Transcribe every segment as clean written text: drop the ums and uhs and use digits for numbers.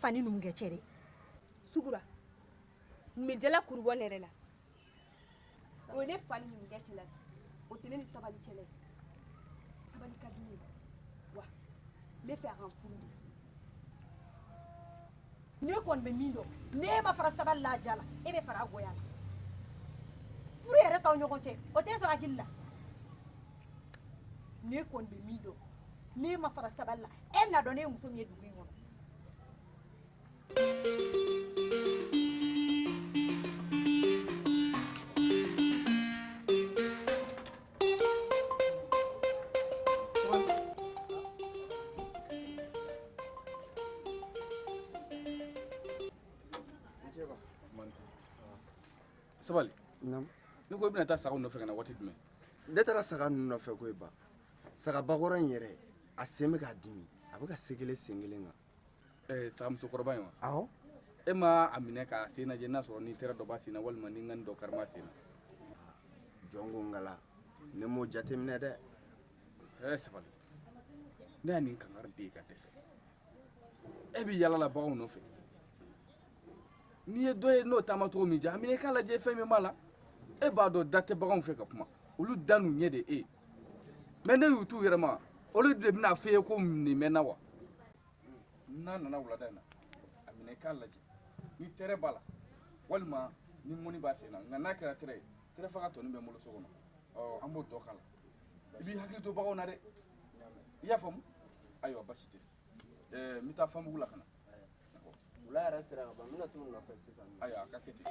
fa ni numukɛ cɛ dɛ. Sugura mejala kurubɔ nɛrɛ la o ne fa ni numukɛ cɛ la o tɛ ne ni sabali cɛ la sabali ka di ne wa ne fɛ a ka furu de. Ne kɔni bɛ min dɔn ne ma fara sabali la a ja la e bɛ fara a goya la furu yɛrɛ t'aw ɲɔgɔn cɛ o tɛ sɔrɔ hakili la. Ne kɔni bɛ min dɔn ne ma fara sabali la e bɛna dɔn ne ye muso min ye dugu in kɔnɔ. Sabali. Naam. Ni ko bina taa saga nɔfɛ kana waati jumɛn? Ne taara saga ninnu nɔfɛ ko ba. Saga bakɔrɔ in yɛrɛ a sen bɛ k'a dimi. A bɛ ka sen kelen kan. Saga musokɔrɔba in wa? Awɔ. E ma a minɛ k'a sen lajɛ n'a sɔrɔ ni tɛrɛ dɔ b'a sen na walima ni ŋani dɔ karima sen na. Jɔn ko ngala. Ne m'o jateminɛ dɛ. Sabali. Ne y'a nin kangari de ye ka dɛsɛ. E bɛ yala la baganw nɔfɛ. N'i ye dɔ ye n'o taama cogo min diya a minɛ k'a lajɛ fɛn min b'a la. E b'a dɔn da tɛ baganw fɛ ka kuma olu da n'u ɲɛ de e mais ne y'u t'u yɛrɛ ma olu de bɛna f'e ye ko nin mɛn na wa n'a nana wulada in na a minɛ k'a lajɛ ni tɛrɛ b'a la walima ni mɔni b'a sen na nka n'a kɛra tɛrɛ ye tɛrɛ faga tɔni bɛ n bolo so kɔnɔ an b'o dɔ k'a la i b'i hakili to baganw na dɛ i y'a faamu ayiwa basi tɛ n bɛ taa fanbugu la ka na wula yɛrɛ sera ka ban n bɛna t'u nɔfɛ sisan. ayiwa a ka kɛ ten.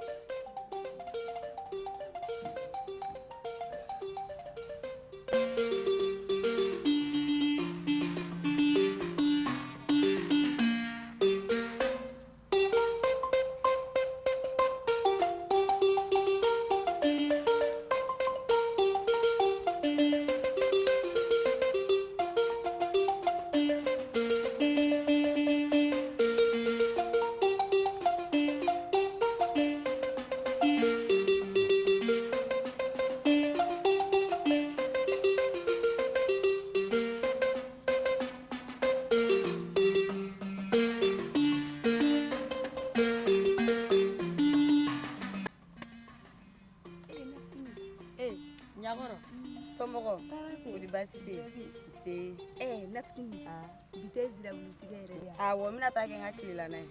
Naftini bite zira wulutigɛ yɛrɛ de awɔ n bɛna taa kɛ n ka tilelana ye.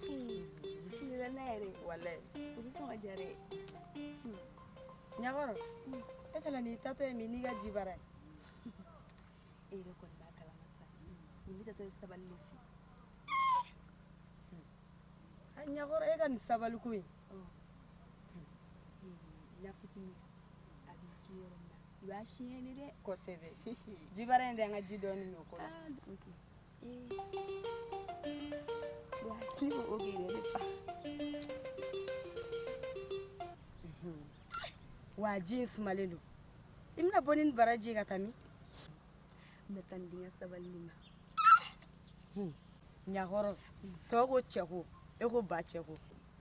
Tilelana yɛrɛ walayi o bɛ sɔn ka diya dɛ. Ɲakɔrɔ e kana n'i tatɔ ye min n'i ka ji bara ye. E yɛrɛ kɔni b'a kalama sa nin bɛ tatɔ ye sabali le fɛ. Ɲakɔrɔ e ka nin sabali ko in. Nafitini a b'i ki yɔrɔ min na i b'a siyɛn dɛ. Kosɛbɛ ji bara in de an ka ji dɔɔni n'o kɔnɔ. Hakili bɛ o kɛ yɛrɛ fa. Wa ji in sumalen don i bɛna bɔ ni nin bara ji ye ka taa min. N bɛ taa n denkɛ sabali ma. Ɲakɔrɔ tɔw ko cɛ ko e ko ba cɛ ko.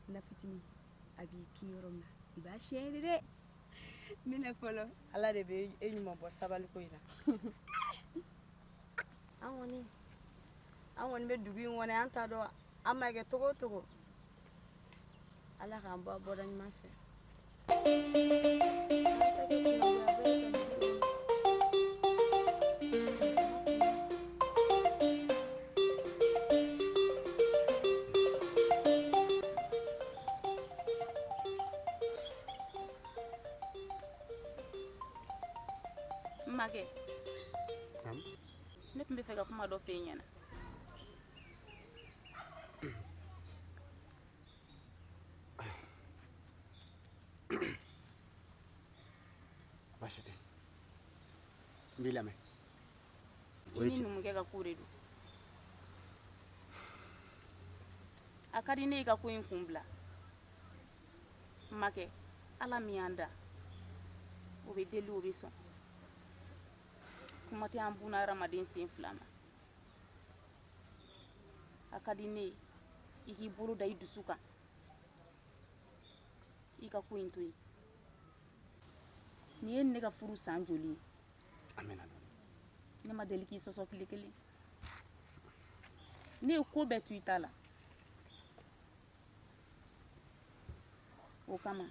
Nafitini a b'i ki yɔrɔ min na i b'a siyɛn dɛ. Minɛ fɔlɔ ala de bɛ e ɲuman bɔ sabali ko in na. an kɔni bɛ dugu in kɔnɔ an t'a dɔn an ma kɛ togo o togo ala k'an bɔ a bɔda ɲuman fɛ. Makɛ ne tun bɛ fɛ ka kuma dɔ f'e ɲɛna. Basi tɛ n b'i lamɛn. I ni numukɛ ka ko de don. A ka di ne ye ka ko in kun bila. Makɛ ala min y'an da o bɛ deli o bɛ sɔn. Kuma tɛ an buna hadamaden sen fila ma. A ka di ne ye i k'i bolo da i dusu kan i ka ko in to yen. Nin ye ne ka furu san joli ye. Amina. Ne ma deli k'i sɔsɔ tile kelen. Ne ye ko bɛɛ to i ta la o kama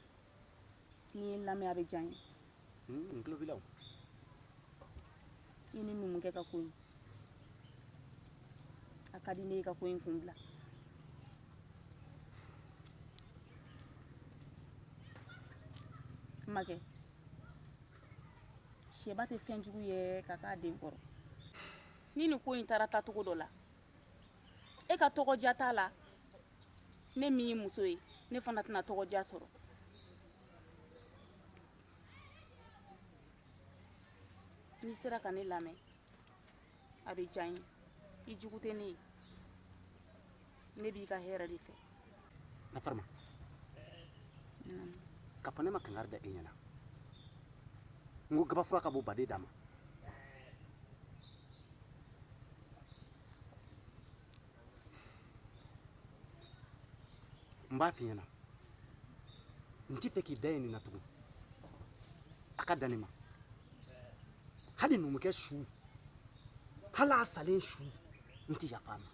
n'i ye lamɛn a bɛ diya n ye n tulo b'i la o. i ni numukɛ ka ko in a ka di ne ye ka ko in kun bila makɛ sɛba tɛ fɛn jugu ye ka k'a den kɔrɔ ni nin ko in taara taacogo dɔ la e ka tɔgɔdiya t'a la ne min ye muso ye ne fana tɛna tɔgɔdiya sɔrɔ n'i sera ka ne lamɛn a bɛ diya n ye i jugu tɛ ne ye ne b'i ka hɛrɛ de fɛ na farima k'a fɔ ne ma kangari da e ɲɛna n ko gabafura ka bɔ baden d'a ma n b'a f'i ɲɛna n t'i fɛ k'i da ye nin na tugun a ka dan ne ma hali numukɛ su hali a salen su n tɛ yafa a ma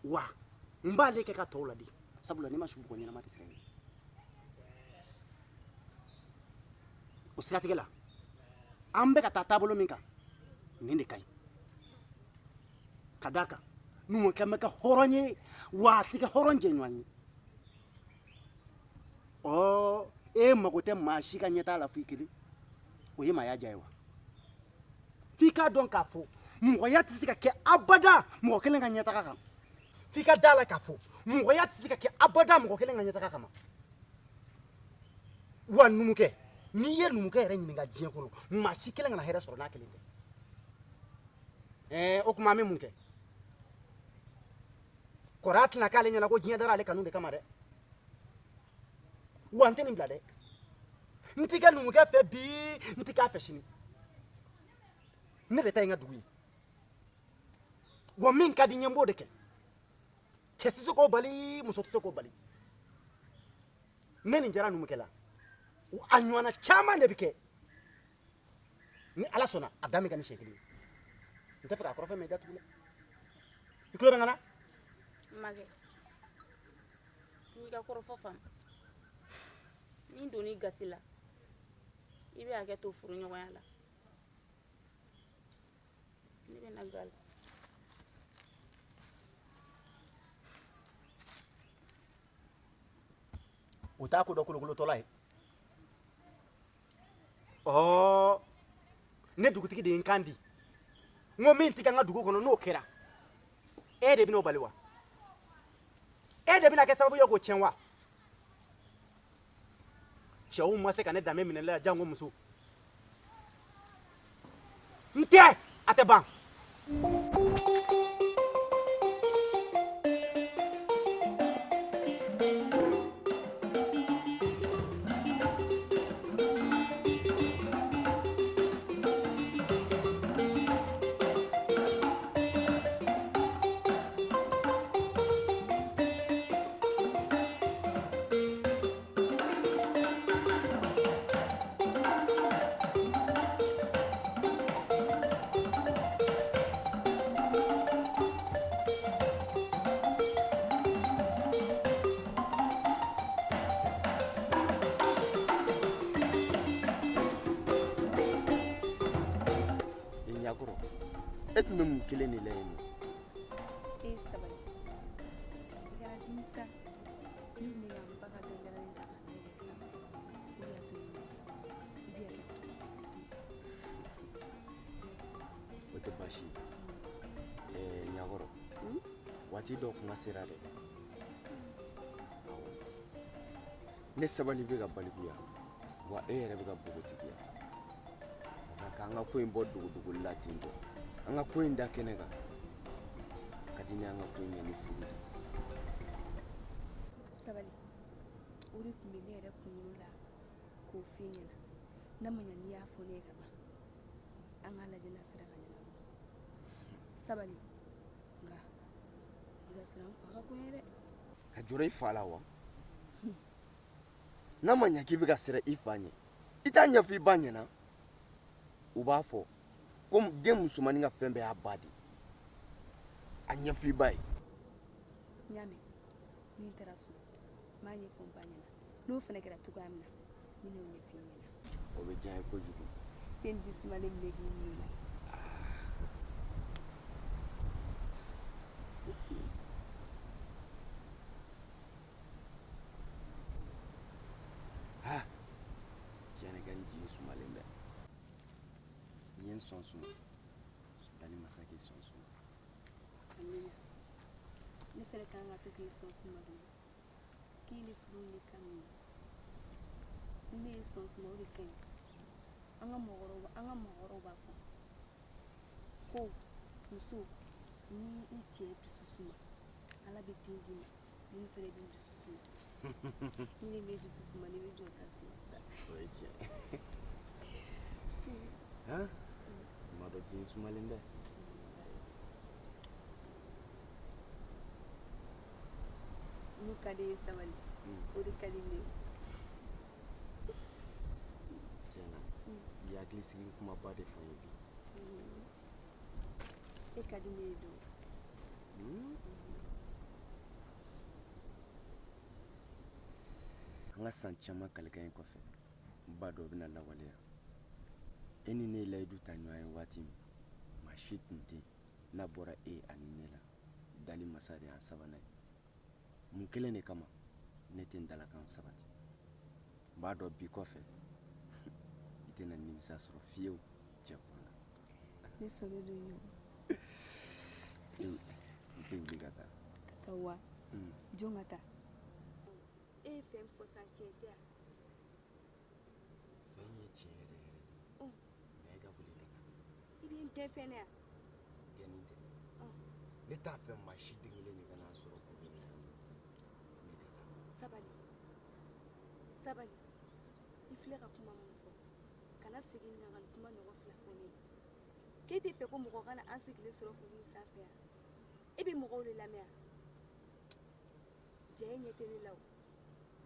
wa n b'ale kɛ ka tɔw ladi sabula ne ma su bugɔ ɲɛnama tɛ siran ye o siratigɛ la an bɛ ka taa taabolo min kan nin de ka ɲi ka d'a kan numukɛ ma kɛ hɔrɔn ye wa a tɛ kɛ hɔrɔn jɛɲɔgɔn ye e mago tɛ maa si ka ɲɛtaa la f'i kelen o ye maaya diya ye wa f'i k'a dɔn k'a fɔ mɔgɔya tɛ se ka kɛ abada mɔgɔ kelen ka ɲɛtaga kan f'i ka d'a la k'a fɔ mɔgɔya tɛ se ka kɛ abada mɔgɔ kelen ka ɲɛtaga kama wa numukɛ n'i ye numukɛ yɛrɛ ɲininka diɲɛ kɔnɔ maa si kelen kana hɛrɛ sɔrɔ n'a kelen tɛ o tuma an bɛ mun kɛ kɔrɔ a tɛna k'ale ɲɛna ko diɲɛ dara ale kanu de kama dɛ wa n tɛ nin bila dɛ n t'i kɛ numukɛ fɛ bi n t'i k'a fɛ sini ne de ta ye n ka dugu ye wa min ka di n ye n b'o de kɛ cɛ tɛ se k'o bali muso tɛ se k'o bali ne nin jara numukɛ la a ɲɔgɔnna caman de bɛ kɛ ni ala sɔnna a da min ka ni siɲɛ kelen ye n tɛ fɛ k'a kɔrɔfɔ mɛn i da tugun dɛ i tulo bɛ n kan na makɛ n'i ka kɔrɔfɔ faamu ni donn'i gasi la i bɛ hakɛ to furu ɲɔgɔnya la ne bɛ na ga la o t'a ko dɔ kolokolotɔla ye ne dugutigi de ye n kan di n ko min tɛ kɛ n ka dugu kɔnɔ n'o kɛra e de bɛn'o bali wa e de bɛna kɛ sababu ye k'o tiɲɛ wa cɛw ma se ka ne danbe minɛ la jango muso n tɛ a tɛ ban e tun bɛ mun kelen de la yen nɔ e sabali i kɛra dimi sa ni kun bɛ ka n ba ka dɔndɔrɔnin ta ka na yɛrɛ sa o de y'a to i bɛ hakɛ to o tɛ baasi ye ɲakɔrɔ waati dɔ kuma sera dɛ ne sabali bɛ ka balikuya wa e yɛrɛ bɛ ka bogotigiya nka k'an ka ko in bɔ dogodogoli la ten tɔ an ka ko in da kɛnɛ kan ka di ne an ka ko in kɛ ni furu ye sabali o de tun bɛ ne yɛrɛ kunkolo la k'o f'i ɲɛna n'a ma ɲɛ n'i y'a fɔ ne ye ka ban an k'a lajɛ n'a sera ka ɲɛnabɔ sabali nka i ka siran fa ka ko ye dɛ ka jɔrɔ i fa la wa n'a ma ɲɛ k'i bɛ ka siran i fa ɲɛ i t'a ɲɛfɔ i ba ɲɛna u b'a fɔ ko den musomanin ka fɛn bɛɛ y'a ba de a ɲɛfɔ i ba ye n y'a mɛn ni n taara so m'a ɲɛfɔ n ba ɲɛna n'o fana kɛra cogoya min na n bɛna o ɲɛfɔ i ɲɛna o bɛ diya n ye kojugu den disumalen bɛ k'i ɲininka tiɲɛ na i ka nin jigi sumalen bɛ i ye n sɔn suma dali masakɛ sɔn suma amina ne fana kan ka to k'i sɔn suma dun k'i ni furu ni kan min ni ne ye sɔn suma o de ka ɲi an ka mɔgɔkɔrɔw b'a fɔ ko muso ni i cɛ dusu suma ala bɛ den d'i ma ni fana b'i dusu suma ni ne bɛ dusu suma ne bɛ jɔ ka suma o ye tiɲɛ han ma dɔ jigi sumalen bɛ n'u ka di ye sabali o de ka di ne ye tiɲɛ na i hakili sigi kumaba de fɔ n ye bi e ka di ne ye don an ka san caman kalikan in kɔfɛ n ba dɔ bɛna lawaleya e ni ne ye layidu ta ɲɔgɔn ye waati min maa si tun tɛ yen n'a bɔra e ani ne la dali masa de y'an sabanan ye mun kelen de kama ne tɛ n dalakan sabati n b'a dɔn bi kɔfɛ i tɛna nimisa sɔrɔ fiyewu cɛkun na ne sɔrɔ don ye n tɛ wuli ka taa ka taa wa jɔn ka taa e ye fɛn fɔ san tiɲɛ tɛ yan fɛn ye tiɲɛ yɛrɛ yɛrɛ de nka e ka wuli ka taa i bɛ n tɛ fɛnɛ yan gɛnni tɛ ne t'a fɛ maa si degelen de ka n'a sɔrɔ ko bɛ ne kan ne ka taa sabali sabali i filɛ ka kuma min fɔ kana segin na ka kuma ɲɔgɔn fila fɔ ne ye k'e tɛ fɛ ko mɔgɔ kana an sigilen sɔrɔ kuru in sanfɛ yan e bɛ mɔgɔw de lamɛn yan jɛ ɲɛ tɛ ne la o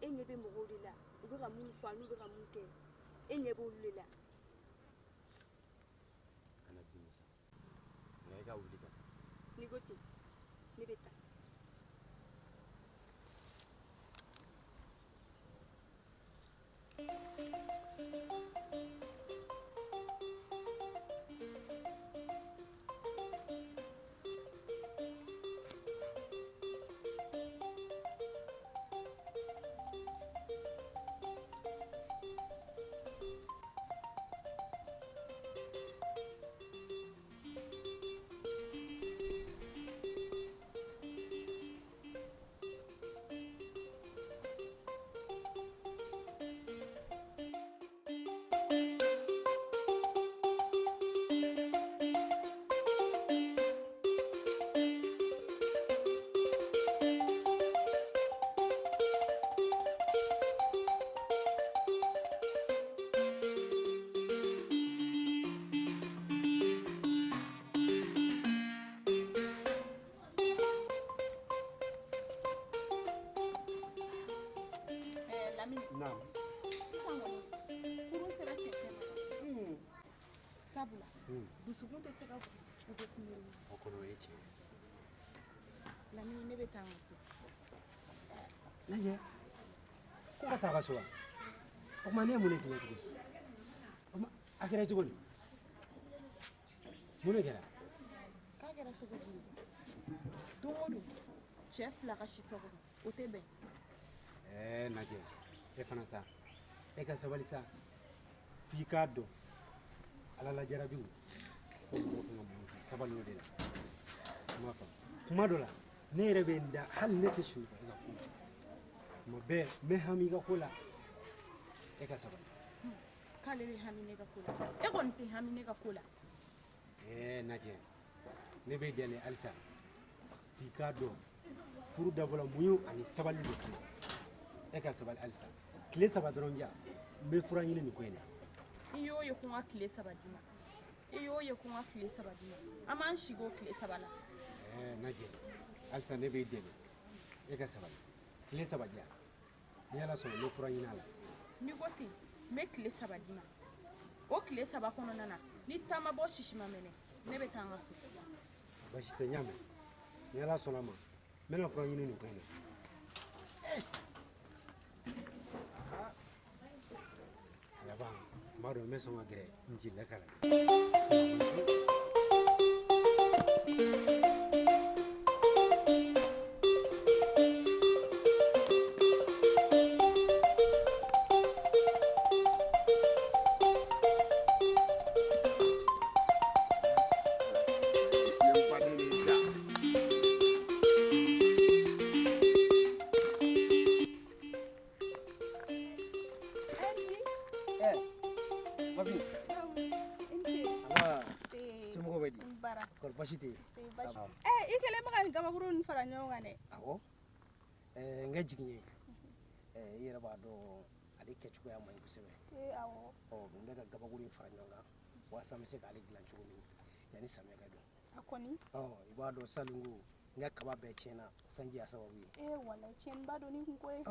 e ɲɛ bɛ mɔgɔw de la u bɛ ka mun fɔ n'u bɛ ka mun kɛ e ɲɛ b'olu de la kana dimisa nka e ka wuli ka taa n'i ko ten ne bɛ taa naam sisan kɔni furu sera cɛncɛn ma sabula dusukun tɛ se ka u bɛ kunbɛn o kɔrɔ o ye tiɲɛ ye lamini ne bɛ taa n ka so lajɛ ko ka taa ka so wa o tuma ne ye mun de tigɛ tugun o tuma a kɛra cogo di mun de kɛra k'a kɛra cogo di don o don cɛ fila ka si so kɔnɔ o tɛ bɛn lajɛ e fana sa e ka sabali sa f'i k'a dɔn ala la jarabiw fo mɔgɔ kan ka mun kɛ sabali o de la i m'a faamu kuma dɔ la ne yɛrɛ bɛ n da hali ne tɛ sunɔgɔ e ka ko la tuma bɛɛ n bɛ hami i ka ko la e ka sabali k'ale bɛ hami ne ka ko la e kɔni tɛ hami ne ka ko la lajɛ ne bɛ deli halisa f'i k'a dɔn furu dabɔla muɲu ani sabali de kama e ka sabali halisa tile 3 dɔrɔn ja n bɛ fura ɲini nin ko in na i y'o ye ko n ka tile 3 d'i ma i y'o ye ko n ka tile 3 d'i ma an b'an sigi o tile 3 la lajɛ halisa ne bɛ deli e ka sabali tile 3 ja ni ala sɔnna n bɛ fura ɲini a la n'i ko ten n bɛ tile 3 d'i ma o tile 3 kɔnɔna na ni taama bɔ sisi ma mɛnɛ ne bɛ taa n ka so basi tɛ n y'a mɛn ni ala sɔnna a ma n bɛna fura ɲini nin ko in na Papa, m'a dɔn n bɛ sɔn ka gɛrɛ n jigila kala. Basi tɛ yen. I kɛlen bɛ ka nin kabakuru nin fara ɲɔgɔn kan dɛ. Awɔ. N ka jigin ye. I yɛrɛ b'a dɔn ale kɛcogoya man ɲi kosɛbɛ. Awɔ. N bɛ ka kabakuru in fara ɲɔgɔn kan walasa n bɛ se k'ale dilan cogo min yanni samiyɛ ka don. A kɔni. I b'a dɔn salongo n ka kaba bɛɛ tiɲɛna sanji y'a sababu ye. Wala tiɲɛniba don ni kun ko ye.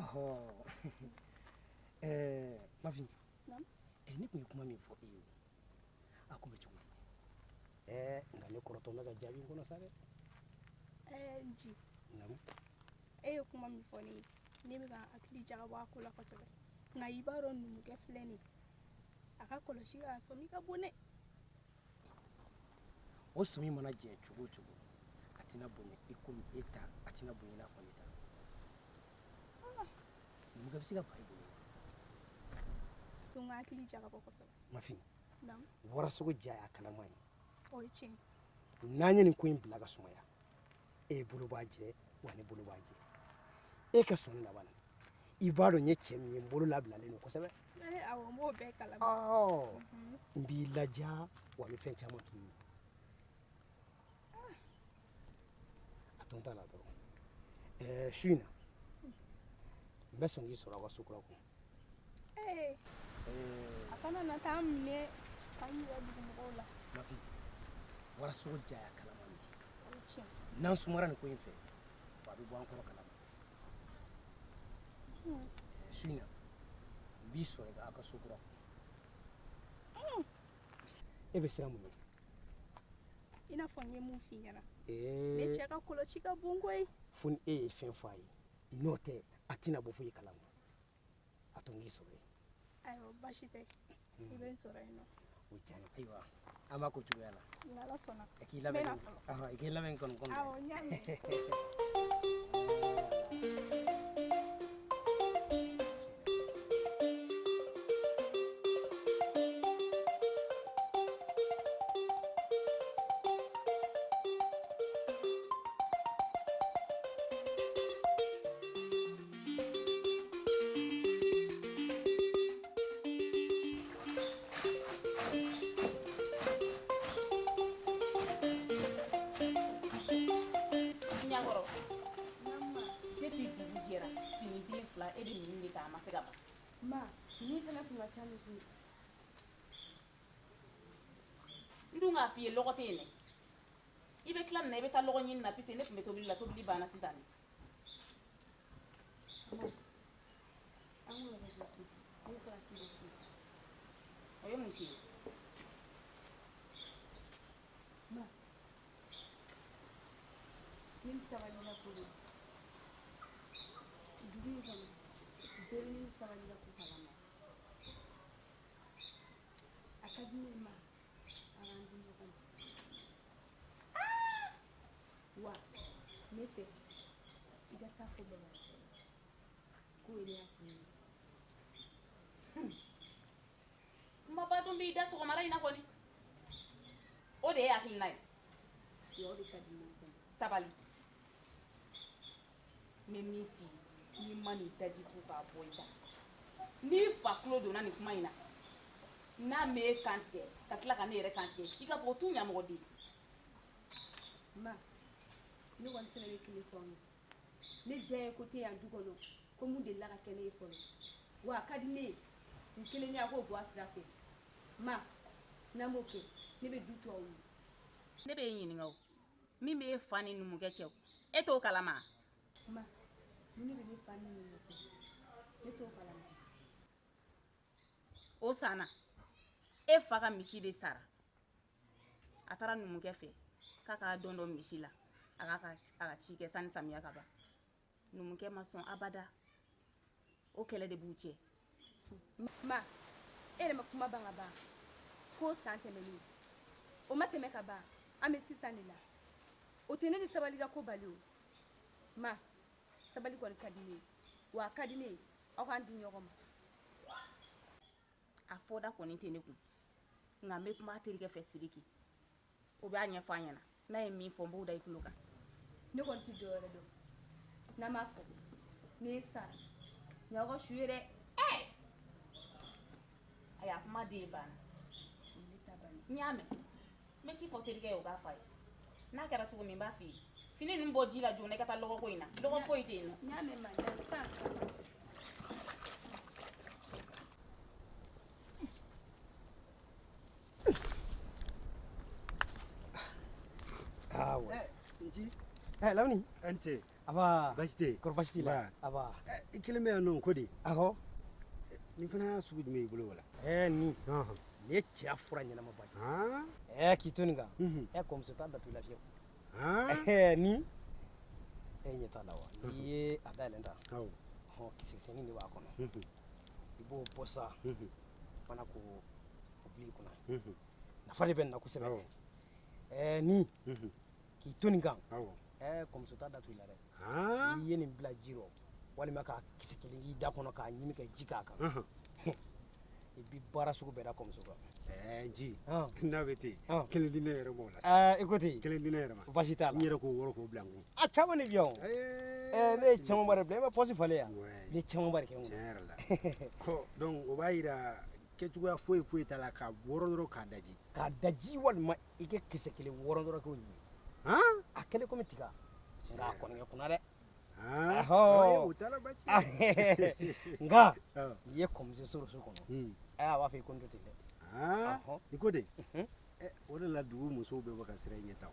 Mafin. Naamu. Ne tun ye kuma min fɔ e ye a kun bɛ cogo di? Nka ne kɔrɔtɔ n bɛ ka jaabi n kɔnɔ sa dɛ. Nci. Naamu. E ye kuma min fɔ ne ye ne bɛ ka hakili jagabɔ a ko la kosɛbɛ nka i b'a dɔn numukɛ filɛ nin ye a ka kɔlɔsi k'a sɔmi ka bon dɛ. O sɔmi mana jɛ cogo o cogo a tɛna bonya i komi e ta a tɛna bonya i n'a fɔ ne ta. Numukɛ bɛ se ka ban i bolo. Donc n ka hakili jagabɔ kosɛbɛ. Mafin. Naamu. Warasogo ja y'a kalama ye. O ye tiɲɛ. N'an ye nin ko in bila ka sumaya e bolo b'a jɛ wa ne bolo b'a jɛ e ka sɔnni laban na i b'a dɔn n ye cɛ min ye n bolo labilalen don kosɛbɛ. Awɔ n b'o bɛɛ kalama. N b'i laja wa n bɛ fɛn caman k'i ye a tɔ n t'a la dɔrɔn su in na n bɛ sɔn k'i sɔrɔ aw ka so kura kun. A kana na taa minɛ k'an yɛrɛ dugumɔgɔw la. Mafi warasogo ja y'a kalama de. O ye tiɲɛ. N'an sumara nin ko in fɛ a bɛ bɔ an kɔrɔ kalama. Su in na n b'i sɔrɔ i ka aw ka so kura kun. E bɛ siran mun ye? I n'a fɔ n ye mun f'i ɲɛna. Ne cɛ ka kɔlɔsi ka bon koyi. Fo ni e ye fɛn fɔ a ye n'o tɛ a tɛna bɔ foyi kalama a to n k'i sɔrɔ yen. Ayiwa baasi tɛ i bɛ n sɔrɔ yen nɔ. O diya n ye ayiwa an b'a ko cogoya la. N'Ala sɔnna. I k'i labɛn i k'i labɛn kɔni kɔnɔ. Awɔ n y'a mɛn. Ndung a fie lɔgɔ tɛ yen dɛ i bɛ tila nin na i bɛ taa lɔgɔ ɲini na puisque ne tun bɛ tobili la tobili banna sisan de. O ye mun ci ye? Ma ni sabalila ko don dugu in kɔnɔ bɛɛ ni sabalila ko kalama a ka di ne ma a b'an di ɲɔgɔn ma wa ne fɛ i ka taa fɔ baba ko ne y'a f'i ye. Ma ba dun b'i da sɔgɔmada in na kɔni o de ye hakilina ye. O de ka di ne kɔni. Sabali n bɛ min f'i ye n'i ma nin daji tu k'a bɔ i da n'i fa tulo donna nin kuma in na n'a m'e kan tigɛ ka tila ka ne yɛrɛ kan tigɛ i k'a fɔ o t'u ɲɛmɔgɔ di. Ma ne kɔni fɛnɛ bɛ kile fɔ n ye ne diya ye ko tɛ yan du kɔnɔ ko mun delila ka kɛ ne ye fɔlɔ wa a ka di ne ye nin kelenya k'o bɔ a sira fɛ ma n'an b'o kɛ ne bɛ du to aw ye. Ne bɛ e ɲininka o min bɛ e fa ni numukɛ cɛ o e t'o kalama. Ma mun de bɛ ne fa ni numukɛ cɛ ne t'o kalama. O sanna e fa ka misi de sara a taara numukɛ fɛ k'a k'a dɔn dɔ misi la a ka ci kɛ sani samiya ka ban numukɛ ma sɔn abada o kɛlɛ de b'u cɛ. Ma e ma kuma ban ka ban ko san tɛmɛlen o ma tɛmɛ ka ban an bɛ sisan de la o tɛ ne ni sabali ka ko bali o ma sabali kɔni ka di ne ye wa a ka di ne ye aw k'an di ɲɔgɔn ma a fɔda kɔni tɛ ne kun nka n bɛ kuma a terikɛ fɛ Sidiki o b'a ɲɛfɔ an ɲɛna n'a ye min fɔ n b'o da i tulo kan ne kɔni tɛ dɔwɛrɛ dɔn n'an b'a fɔ ne sara ɲɔgɔn su ye dɛ ayi a kuma den banna n y'a mɛn n bɛ ci fɔ terikɛ ye o k'a fɔ a ye n'a kɛra cogo min n b'a f'i ye fini ninnu bɔ ji la joona i ka taa lɔgɔ ko in na lɔgɔ foyi tɛ yen nɔ n y'a mɛn madame san nci lamini Ante. aba Baasi tɛ yen. kɔrɔ baasi t'i la aba I kelen bɛ yan nɔ ko di? ahɔ Nin fana sugu jumɛn y'i bolo wala? nin Ɔhɔn. nin ye cɛya fura ɲɛnama ba Han? de k'i to nin kan Mhm. kɔmuso t'a datugu lafiya Han? nin ɲɛ t'a la wa n'i ye a dayɛlɛn ta Awɔ. kisɛkisɛnin de b'a kɔnɔ Mhm. i b'o bɔ sa Mhm. fana k'o bila i kunna Mhm. nafa de bɛ nin na kosɛbɛ Awɔ. nin Mhm. k'i to nin kan Awɔ. kɔmuso t'a datugu i la dɛ Han? n'i ye nin bila ji rɔ walima k'a kisɛ kelen k'i da kɔnɔ k'a ɲimi ka ji k'a kan Ɔhɔn. i bi baara sugu bɛɛ da kɔmuso kan Nci. Ɔn. N'a bɛ ten. Ɔn. Kelen di ne yɛrɛ ma o la. i ko ten Kelen di ne yɛrɛ ma. baasi t'a la N yɛrɛ k'o wɔrɔ k'o bila n kun. a caman de bɛ yan o ne ye camanba de bila i ma pɔsi falen yan ne ye camanba de kɛ n Tiɲɛ kun yɛrɛ la. Donc o b'a yira kɛcogoya foyi foyi t'a la ka wɔrɔ dɔrɔn k'a daji. k'a daji walima i kɛ kisɛ kelen wɔɔrɔ dɔrɔn k'o ɲimi Han? a kɛlen komi tiga nka a kɔni kɛ kunna dɛ Han? Ahɔ. O t'a la baasi tɛ. nka Ɔn. n'i ye kɔmuso sɔrɔ so kɔnɔ Hmm. a b'a fɔ i ko n to ten dɛ Han? Ahɔ. I ko ten? Mhm. O de la dugu musow bɛɛ bɛ ka siran i ɲɛ ta o.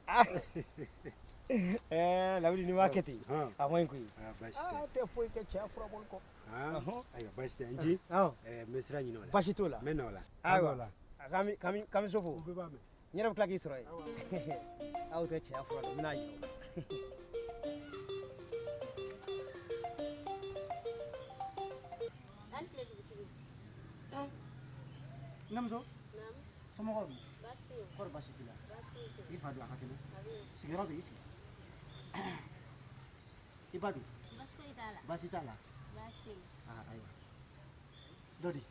lamini n'i m'a kɛ ten Ɔn. a ma ɲi koyi Baasi a tɛ. tɛ foyi kɛ cɛya furabɔli kɔ Han? Ahɔ. Ayiwa baasi tɛ. Nci. Ɔn. N bɛ sira ɲini o la. baasi t'o la N bɛ na o la. ayiwa k'an bɛ so fo O bɛɛ b'a mɛn. n yɛrɛ bɛ tila k'i sɔrɔ yen aw tɛ cɛya fura dɔn n bɛna yira o la Namuso. Somɔgɔw dun? Kɔri baasi t'i la? I fa don a ka kɛnɛ? Sigiyɔrɔ bɛ yen i sigi. I ba don? Baasi t'a la? Ayiwa. Dɔ di?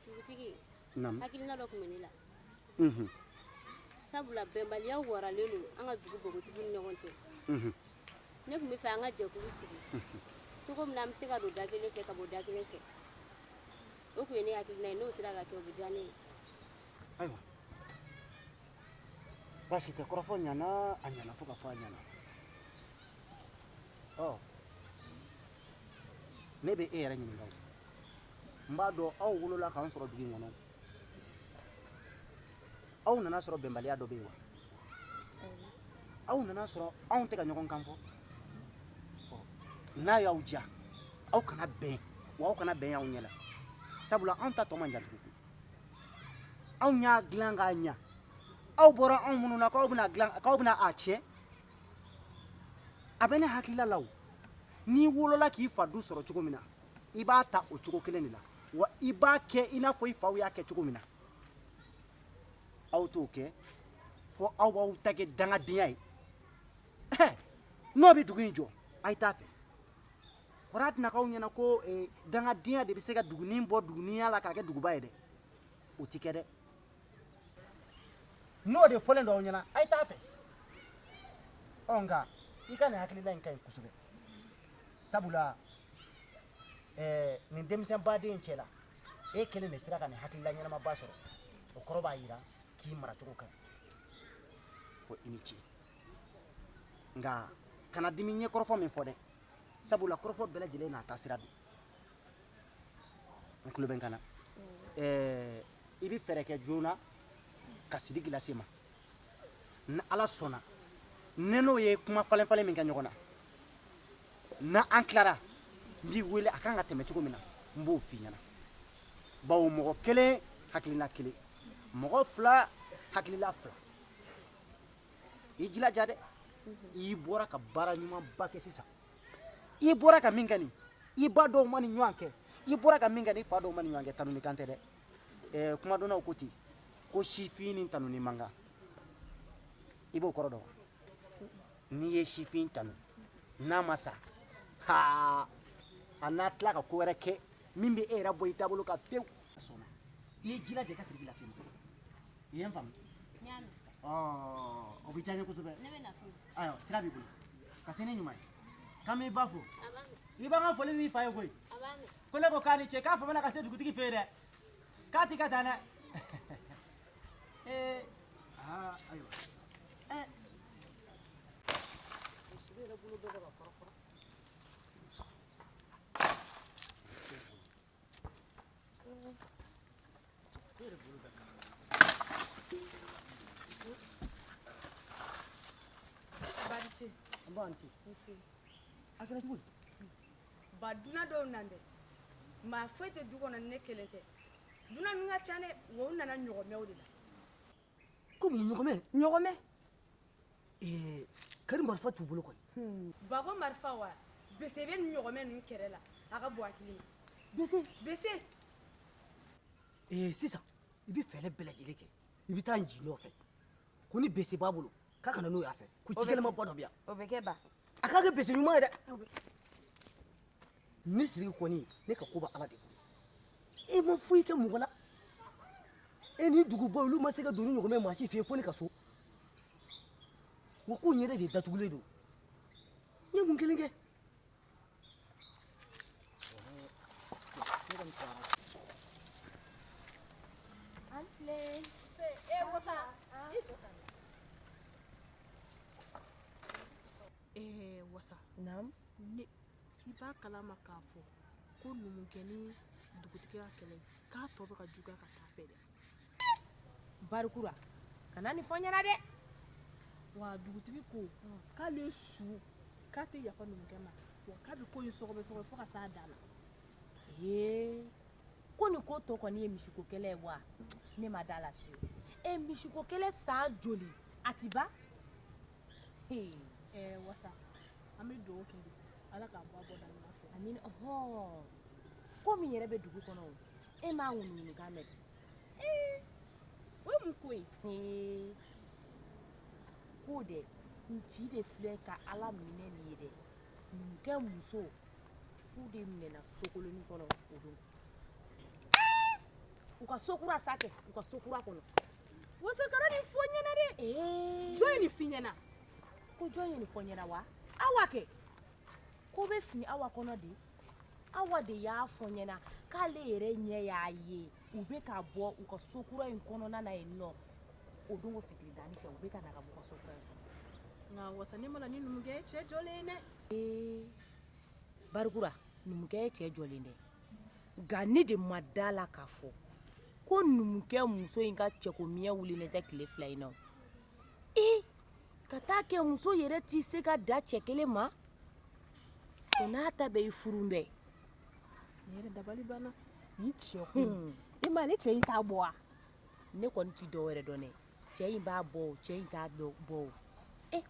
dugutigi Naamu. hakilina dɔ tun bɛ ne la Mhm. sabula bɛnbaliya waralen don an ka dugu bogotigiw ni ɲɔgɔn cɛ Mhm. ne tun bɛ fɛ an ka jɛkulu sigi cogo min na an bɛ se ka don da kelen fɛ ka bɔ da kelen fɛ o tun ye ne hakilina ye n'o sera ka kɛ o bɛ diya ne ye Ayiwa. Baasi tɛ kɔrɔfɔ ɲana a ɲana fo ka fɔ a ɲana. Ɔ ne bɛ e yɛrɛ ɲininka o. N b'a dɔn aw wolola k'an sɔrɔ dugu in kɔnɔ. Aw nana sɔrɔ bɛnbaliya dɔ bɛ yen wa? Aw nana sɔrɔ anw tɛ ka ɲɔgɔn kan fɔ. N'a y'aw diya aw kana bɛn wa aw kana bɛn y'aw ɲɛ la. Sabula anw ta tɔ man jan tugun. Anw y'a dilan k'a ɲa aw bɔra anw minnu na k'aw bɛna dilan k'aw bɛna a tiɲɛ a bɛ ne hakilila la o n'i wolola k'i fa du sɔrɔ cogo min na i b'a ta o cogo kelen de la wa i b'a kɛ i n'a fɔ i faw y'a kɛ cogo min na aw t'o kɛ fo aw b'aw ta kɛ dangadenya ye n'o bɛ dugu in jɔ a ye t'a fɛ kɔrɔ a tɛna k'aw ɲɛna ko dangadenya de bɛ se ka dugunin bɔ duguniya la k'a kɛ duguba ye dɛ o ti kɛ dɛ n'o de fɔlen don aw ɲɛna a ye t'a fɛ nka i ka nin hakilila in ka ɲi kosɛbɛ sabula nin denmisɛn baden in cɛ la e kelen de sera ka nin hakilila ɲɛnamaba sɔrɔ o kɔrɔ b'a yira k'i maracogo ka ɲi fo i ni ce nka kana dimi n ye kɔrɔfɔ min fɔ dɛ sabula kɔrɔfɔ bɛɛ lajɛlen n'a ta sira don n tulo bɛ n kan na i bɛ fɛɛrɛ kɛ joona ka Sidiki lase ma ni ala sɔnna ne n'o ye kuma falen-falen min kɛ ɲɔgɔn na na an tilara n b'i wele a kan ka tɛmɛ cogo min na n b'o f'i ɲɛna bawo mɔgɔ kelen hakilina kelen mɔgɔ fila hakilila fila i jilaja dɛ i bɔra ka baara ɲumanba kɛ sisan i bɔra ka min kɛ nin i ba dɔw ma nin ɲɔgɔn kɛ i bɔra ka min kɛ ni fa dɔw ma nin ɲɔgɔn kɛ tanuni kan tɛ dɛ kuma dɔnnaw ko ten ko sifin ni tanuni man kan i b'o kɔrɔ dɔn wa n'i ye sifin tanu n'a ma sa ha a n'a tila ka ko wɛrɛ kɛ min bɛ e yɛrɛ bɔ i taabolo kan pewu a sɔnna i ye ji lajɛ i ka siriki lase ma i ye n faamu o bɛ diya n ye kosɛbɛ ayiwa sira b'i bolo ka se ni ɲuman ye k'an b'i ba fo i b'an ka foli n'i fa ye koyi ko ne ko k'a ni ce k'a famana ka se dugutigi fɛ yen dɛ k'a ti ka taa dɛ ayiwa Barice. Banci. Nsi. A kɛra cogo di? Ba duna dɔw nan dɛ. Maa foyi tɛ du kɔnɔ ni ne kelen tɛ. Duna ninnu ka ca dɛ, wa u nana ɲɔgɔmɛw de la. Ko mun ɲɔgɔmɛ? Ɲɔgɔmɛ. Kari marifa t'u bolo kɔni. Ba ko marifa wa, bese bɛ nin ɲɔgɔmɛ ninnu kɛrɛ la. A ka bon hakili ma. Bese? Bese. Sisan i bɛ fɛɛrɛ bɛɛ lajɛlen kɛ i bɛ taa nci nɔfɛ ko ni bese b'a bolo k'a kana n'o y'a fɛ ko cikɛlɛma ba dɔ bɛ yan. O bɛ kɛ ba. A k'a kɛ bese ɲuman ye dɛ. ne siriki kɔni ne ka ko bɛ ala de bolo i ma foyi kɛ mɔgɔ la e ni dugubaw olu ma se ka don ni ɲɔgɔmɛ maa si fɛ yen fo ne ka so wa ko n yɛrɛ de datugulen don n ye mun kelen kɛ. Wasa. Naam. Ne i b'a kalama k'a fɔ ko numukɛ ni dugutigi ka kɛlɛ k'a tɔ bɛ ka juguya ka taa fɛ dɛ. Barikura kana nin fɔ n ɲɛna dɛ. Wa dugutigi ko k'ale su k'a tɛ yafa numukɛ ma wa k'a bɛ ko in sɔgɔbɛ fo ka s'a dan na. Ko nin ko tɔ kɔni ye misiko kɛlɛ ye wa ne ma da la fiyewu. Misiko kɛlɛ san joli a ti ban. Wasa an bɛ dugawu kɛ de ala k'a bɔ a bɔ da ɲuman fɛ. Amina ko min yɛrɛ bɛ dugu kɔnɔ o e m'a ŋunuŋunukan mɛn. O ye mun ko ye. Ko dɛ n ci de filɛ ka ala minɛ nin ye dɛ numukɛ muso k'u de minɛna sokolonin kɔnɔ o don. U ka sokura sa kɛ u ka sokura kɔnɔ. Wasakara nin fɔ ɲɛna dɛ. Jɔn ye nin f'i ɲɛna. Ko jɔn ye nin fɔ ɲɛna wa awa kɛ ko bɛ fini awa kɔnɔ de awa de y'a fɔ ɲɛna k'ale yɛrɛ ɲɛ y'a ye u bɛ ka bɔ u ka sokura in kɔnɔna na yen nɔ o don ko fitiri danni fɛ u bɛ ka na ka bɔ u ka sokura in kɔnɔ. Nka wasa ne mana ni numukɛ ye cɛ jɔlen ye dɛ. Barikura numukɛ ye cɛ jɔlen dɛ nka ne de ma da la k'a fɔ ko numukɛ muso in ka cɛko miɲɛ wulilen tɛ tile fila in na. Ka taa kɛ muso yɛrɛ t'i se ka da cɛ kelen ma o n'a ta bɛ i furu bɛɛ. Ne yɛrɛ dabali banna ni cɛ ko e ma ne cɛ in t'a bɔ wa. Ne kɔni ti dɔ wɛrɛ dɔn dɛ cɛ in b'a bɔ o cɛ in t'a bɔ o.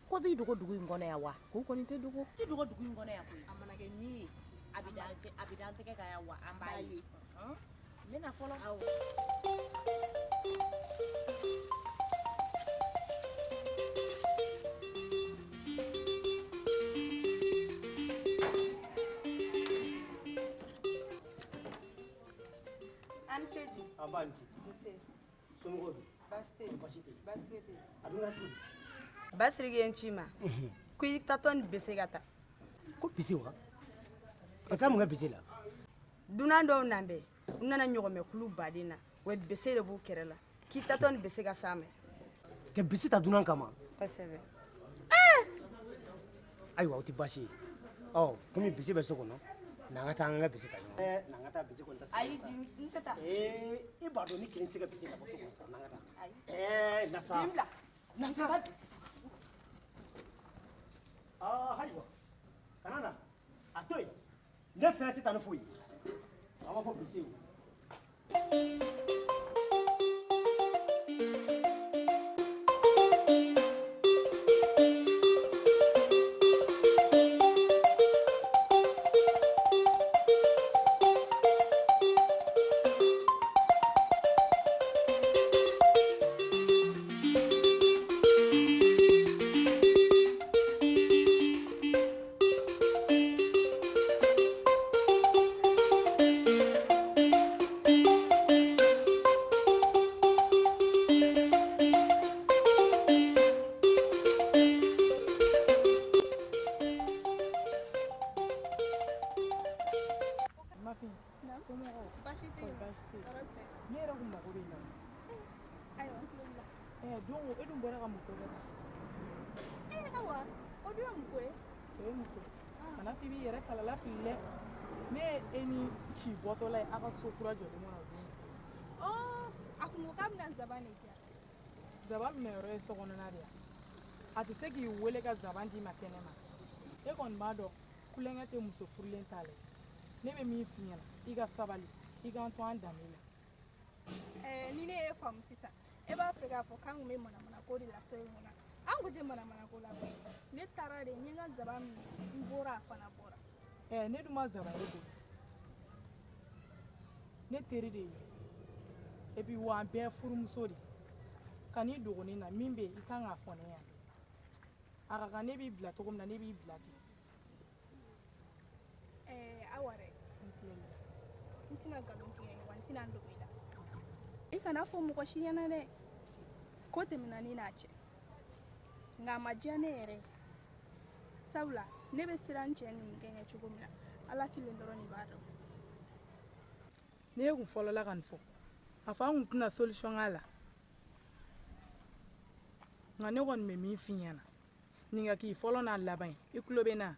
Ko b'i dogo dugu in kɔnɔ yan wa. Ko kɔni tɛ dogo. Ti dogo dugu in kɔnɔ yan koyi. A mana kɛ min ye a bɛ d'an tɛgɛ kan yan wa an b'a ye. N bɛna fɔlɔ. Banci. Somɔgɔw dun? Baasi tɛ yen. Baasi tɛ yen. Baasi tɛ yen. A dun ka cogo di? Basiriki ye n ci ma ko i taatɔ ni bese ka taa. Ko bise wa? Ka taa mun kɛ bise la? Dunan dɔw nan bɛ u nana ɲɔgɔmɛ kulu baden na wa bese de b'u kɛrɛ la k'i taatɔ ni bese ka s'a ma. Ka bise ta dunan kama? Kosɛbɛ. Ayiwa o tɛ baasi ye komi bise bɛ so kɔnɔ n'an ka taa an ka bise ta ɲɔgɔn. N'an ka taa bise kɔni ta so. Ayi n tɛ taa. I b'a dɔn ni kelen tɛ se ka bise ka bɔ so kɔnɔ sa n'an ka taa. Nasa. Nasa. Ayiwa kana na a to yen ne fɛn tɛ taa ni foyi ye an b'a fɔ bise o. somɔgɔw Baasi tɛ yen. baasi tɛ yen. Tɔɔrɔ tɛ. ne yɛrɛ kun mago bɛ i la Ayiwa, n tulo b'i la. don o e dun bɔra ka mun ko kɛ tan Awa, o dun ye mun ko ye? o ye mun ko ye kana f'i b'i yɛrɛ kalala fili dɛ ne ye e ni ci bɔtɔla ye a ka so kura jɔlen kɔnɔ o don A kun ko k'a bɛna nsaban de diya. zaban minɛ yɔrɔ ye sokɔnɔna de ye a tɛ se k'i wele ka zaban d'i ma kɛnɛ ma e kɔni b'a dɔn kulonkɛ tɛ muso furulen ta la ne bɛ min f'i ɲɛna i ka sabali i k'an to an danbe la Ni ne ye faamu sisan, e b'a fɛ k'a fɔ k'an kun bɛ manamanako de la so in kɔnɔ. An kun tɛ manamanako la koyi. Ne taara de, n ye n ka nsaban minɛ, n bɔra a fana bɔra. ne dun ma zaban e bolo ne teri de ye et puis wa an bɛɛ furumuso de ka n'i dɔgɔnin na min bɛ yen i kan k'a fɔ ne ɲɛna a ka kan ne b'i bila cogo min na ne b'i bila ten Awa dɛ, n tɛna nkalon tigɛ i ye wa n tɛna n dogo i la. I kana fɔ mɔgɔ si ɲɛna dɛ, ko tɛmɛna ne n'a cɛ. Nka a ma diya ne yɛrɛ ye. Sabula, ne bɛ siran n cɛ ni gɛngɛ cogo min na, Ala kelen dɔrɔn de b'a dɔn. ne kun fɔlɔla ka nin fɔ a fɔ an kun tɛna solution k'a la nka ne kɔni bɛ min f'i ɲɛna nin ka k'i fɔlɔ n'a laban ye i tulo bɛ n na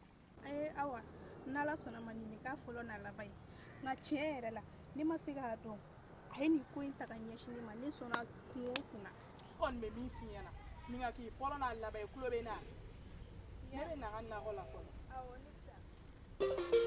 Awa, n'Ala sɔnna ma nin bɛ k'a fɔlɔ n'a laban ye. Nka tiɲɛ yɛrɛ la, ne ma se k'a dɔn. A ye nin ko in ta ka ɲɛsin ne ma, ne sɔnna kun o kun na. n kɔni bɛ min f'i ɲɛna nin ka k'i fɔlɔ n'a laban ye i tulo bɛ n na ne bɛ na n ka nakɔ la fɔlɔ Awɔ, ne bɛ taa.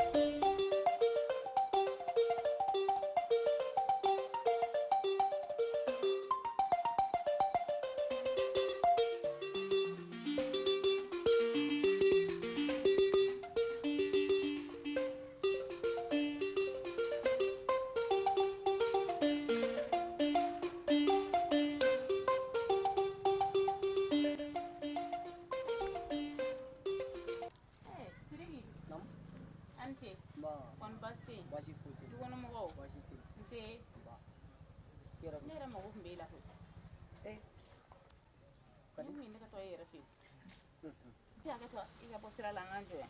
Siriki. An ce. Kɔni baasi tɛ yen. Baasi foyi tɛ yen. Dukɔnɔmɔgɔw. Baasi tɛ yen. Nse. Yɛrɛ Ne yɛrɛ mago tun b'e la koyi. ka Ne di kun ye ne ka to e yɛrɛ fɛ yen. N tɛ hakɛ to i ka bɔ sira la an k'an jɔ yan.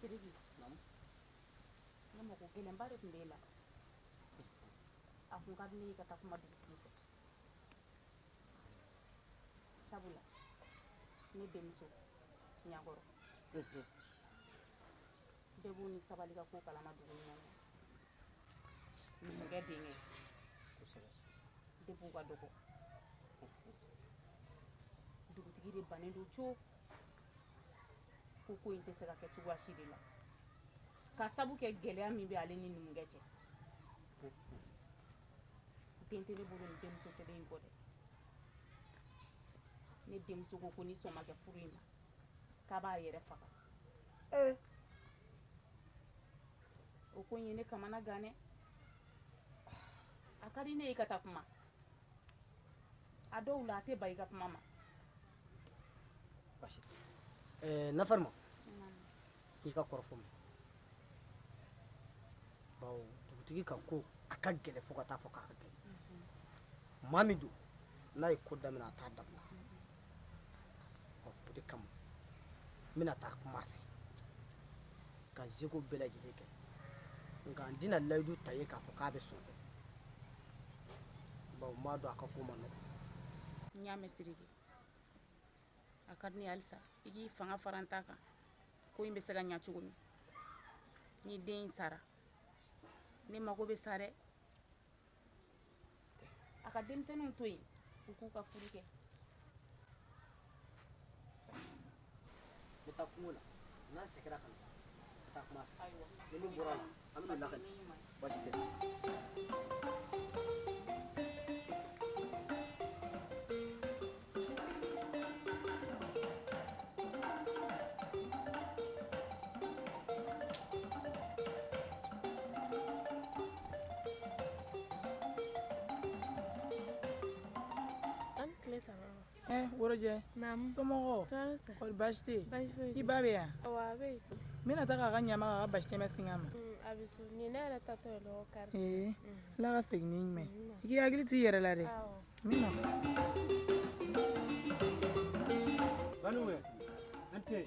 Siriki. Ne mago gɛlɛnba de tun b'e la. A kun ka di ne ye ka taa kuma dugutigi fɛ. Sabula, ne denmuso ɲakɔrɔ. Bɛɛ b'u ni sabali ka ko kalama dugu in kɔnɔ. Numukɛ denkɛ. Depuis u ka dɔgɔ. Dugutigi de bannen don co. Ko in tɛ se ka kɛ cogoya si de la. Ka sabu kɛ gɛlɛya min bɛ ale ni numukɛ cɛ. Den tɛ ne bolo ni denmuso kelen in kɔ dɛ. Ne denmuso ko ni sɔn ma kɛ furu in ma k'a b'a yɛrɛ faga. O ko in ye ne kamana gan dɛ. A ka di ne ye ka taa kuma. A dɔw la a tɛ ban i ka kuma ma. baasi tɛ Nafarima i ka kɔrɔfɔ mɛn bawo dugutigi ka ko a ka gɛlɛn fo ka taa fɔ k'a ka gɛlɛn maa min don n'a ye ko daminɛ a t'a dabila o de kama n bɛna taa kuma a fɛ ka zeko bɛɛ lajɛlen kɛ nka n tɛna layidu ta ye k'a fɔ k'a bɛ sɔn bawo n b'a dɔn a ka ko ma nɔgɔn N y'a mɛn Siriki. A ka di ne ye halisa i k'i fanga fara n ta kan ko in bɛ se ka ɲɛ cogo min. Ni den in sara ne mago bɛ sa dɛ. A ka denmisɛnninw to yen u k'u ka furu kɛ. n bɛ taa kungo la n'a seginna ka na ka taa kuma a fɛ ni min bɔra la an bɛna lakali baasi tɛ worojɛ somɔgɔw kɔri baasi tɛ yen i ba bɛ yan Awa, a bɛ yen. n bɛna taa k'a ka ɲama k'a ka basi tɛmɛ sin a ma A bɛ so. Nin ye ne yɛrɛ tatɔ ye lɔgɔ kari. ala ka segin ni ɲuman ye i k'i hakili to i yɛrɛ la dɛ Awɔ. n bɛna Banuwe, an tɛ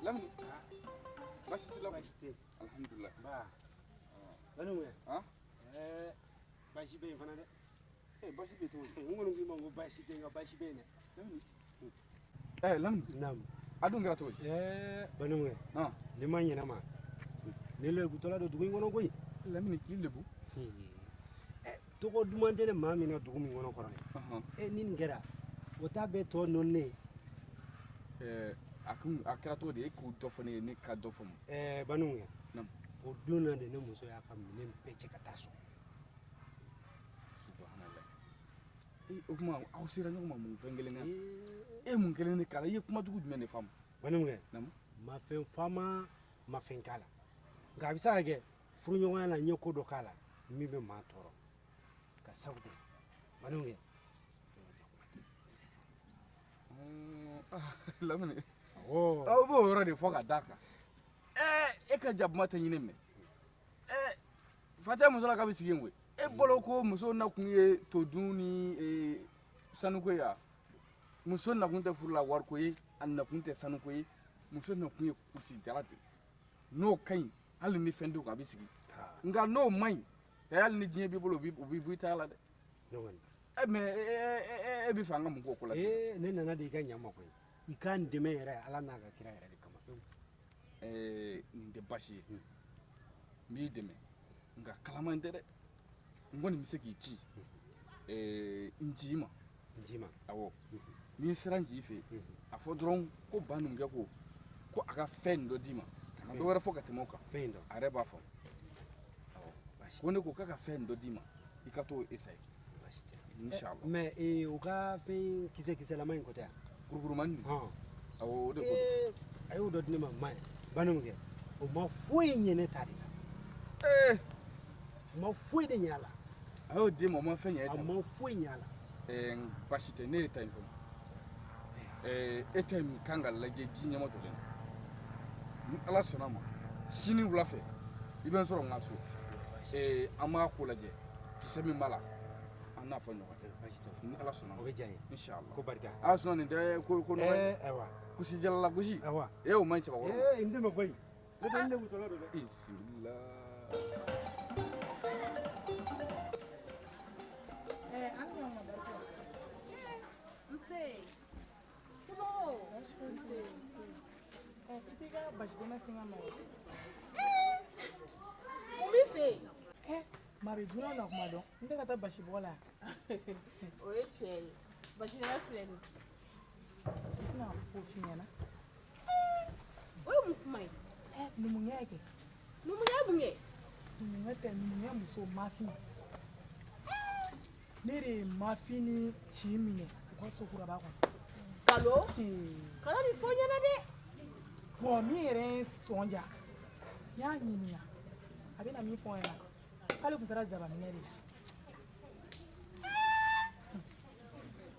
Lamini Baasi t'i la. Baasi tɛ. Alhamdulillah. Ba. Banu ye. Han? Baasi bɛ yen fana dɛ. Baasi bɛ cogo di? N kɔni k'i ma ko baasi tɛ nka baasi bɛ yen dɛ. Lamini. Naamu. A dun kɛra cogo di? Banu ye. Ni ma ɲɛnama. Ne lebutɔla don dugu in kɔnɔ koyi. Lamini k'i lebu. Tɔgɔ duman tɛ ne maa min na dugu min kɔnɔ kɔrɔ. Ni nin kɛra o t'a bɛɛ tɔ nɔnnen ye. A kɛra cogo di? E k'o dɔ fɔ ne ye ne ka dɔ fɔ ma. Banu ye. O don na de ne muso y'a ka minɛn bɛɛ cɛ ka taa so. O tuma aw sera ɲɔgɔn ma mun fɛn kelen na? E mun kelen de k'a la? I ye kuma jugu jumɛn de faamu? Banu ye. Ma fɛn faama ma fɛn k'a la. Nka a bɛ se ka kɛ furuɲɔgɔnya la n ye ko dɔ k'a la min bɛ maa tɔɔrɔ ka sabu kɛ Banu ye. Lamini. Aw b'o yɔrɔ de fɔ ka d'a kan. E ka jakuma tɛ ɲini mɛn. Fatiya muso la k'a bɛ sigi yen koyi. E bolo ko muso nakun ye todun ni sanuko ye wa? Muso nakun tɛ furu la wariko ye, a nakun tɛ sanuko ye, muso nakun ye kuti jala de. N'o ka ɲi hali ni fɛn t'o kan a bɛ sigi. Nka n'o man ɲi hali ni diɲɛ b'i bolo o b'i bɔ i ta la dɛ. Mais e bɛ fɛ an ka mun k'o ko la? Ne nana de i ka ɲɛ ma koyi. I ka n dɛmɛ yɛrɛ Ala n'a ka kira yɛrɛ de kama. Nin tɛ baasi ye. N b'i dɛmɛ nka kalama in tɛ dɛ. N kɔni bɛ se k'i ci n ci i ma. N ci i ma. Awɔ. N'i sera n ci i fɛ yen a fɔ dɔrɔn ko ba numukɛ ko a ka fɛn dɔ d'i ma. Kana dɔ wɛrɛ fɔ ka tɛmɛ o kan. Fɛn dɔ. A yɛrɛ b'a faamu. Awɔ. Ko ne ko k'a ka fɛn dɔ d'i ma i ka t'o essayer. Inshallah. Mais o ka fɛn kisɛ-kisɛlama in ko tɛ wa? Kurukurumani. Awɔ o de ko don. A y'o dɔ di ne ma ma ye. Banu kɛ o ma foyi ɲɛ ne ta de la. O ma foyi de ɲɛ a la. A y'o di ma o ma fɛn ɲɛ e ta la. A ma foyi ɲɛ a la. Baasi tɛ ne ye ta in fɔ. E ta in kan ka lajɛ ji ɲɛma dɔ de la. Ni Ala sɔnna a ma sini wula fɛ i bɛ n sɔrɔ n ka so. An b'a ko lajɛ kisɛ min b'a la an n'a fɔ ɲɔgɔn ye. Ni Ala sɔnna a ma. O bɛ diya n ye. Inshallah. Ko barika. A sɔnna nin tɛ ko nɔgɔ ye. Ayiwa. Kusi jalala gosi. Ayiwa. O man ɲi cɛbakɔrɔ. N dɛmɛ koyi. Ne tɛ ne wutɔla don dɛ. Bismillah. Itiga basi dama singa ma. Mun b'i fɛ yen? Maa bɛ dunan na kuma dɔn n tɛ ka taa basi bɔ la. O ye tiɲɛ ye. Basi dama filɛ nin. I tɛna ko f'i ɲɛna. O ye mun kuma ye? Numuya kɛ. Numuya mun kɛ? Numuya tɛ numuya muso mafin. Ne de ye mafin ni ci minɛ u ka sokuraba kɔnɔ. Kalo? Kana nin fɔ ɲɛna dɛ. Bon min yɛrɛ ye sɔn ja n y'a ɲininka a bɛna min fɔ n ɲɛna k'ale tun taara zabaminɛ de la.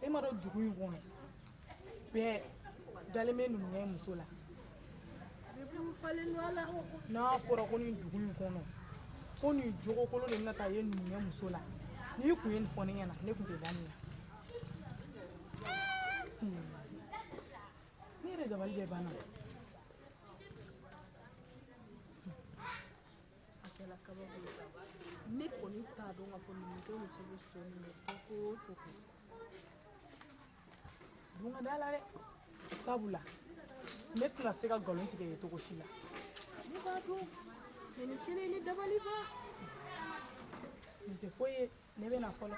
E ma dɔn dugu in kɔnɔ bɛɛ dalen bɛ numuya muso la. N'a fɔra ko nin dugu in kɔnɔ ko nin jogokolon de bɛna taa ye numuya muso la n'i kun ye nin fɔ ne ɲɛna ne tun tɛ da nin na. Ne yɛrɛ dabali bɛ banna. Ne kɔni t'a dɔn k'a fɔ numukɛ muso bɛ sɔn nin ma cogo o cogo. Dun ka d'a la dɛ sabula ne tɛna se ka nkalon tigɛ ye cogo si la. Ne b'a dɔn mɛ nin kelen ne dabali ba. Nin tɛ foyi ye ne bɛ na fɔlɔ.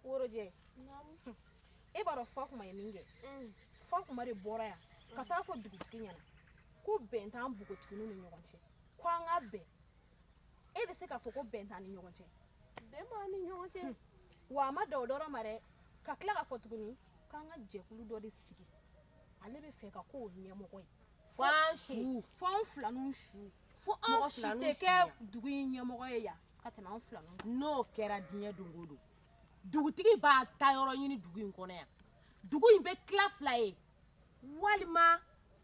Worojɛ e b'a dɔn Fakuma ye min kɛ Fakuma de bɔra yan ka taa fɔ dugutigi ɲɛna ko bɛn t'an npogotigininw ni ɲɔgɔn cɛ ko an ka bɛn. E bɛ se k'a fɔ ko bɛn t'an ni ɲɔgɔn cɛ? Bɛn b'an ni ɲɔgɔn cɛ. Wa a ma dan o dɔrɔn ma dɛ ka tila k'a fɔ tuguni k'an ka jɛkulu dɔ de sigi ale bɛ fɛ ka k'o ɲɛmɔgɔ ye. F'an su. F'an filaninw su. Fo an si tɛ kɛ dugu in ɲɛmɔgɔ ye yan ka tɛmɛ an filaninw kan. N'o kɛra diɲɛ don o don dugutigi b'a ta yɔrɔ ɲini dugu in kɔnɔ yan dugu in bɛ tila fila ye walima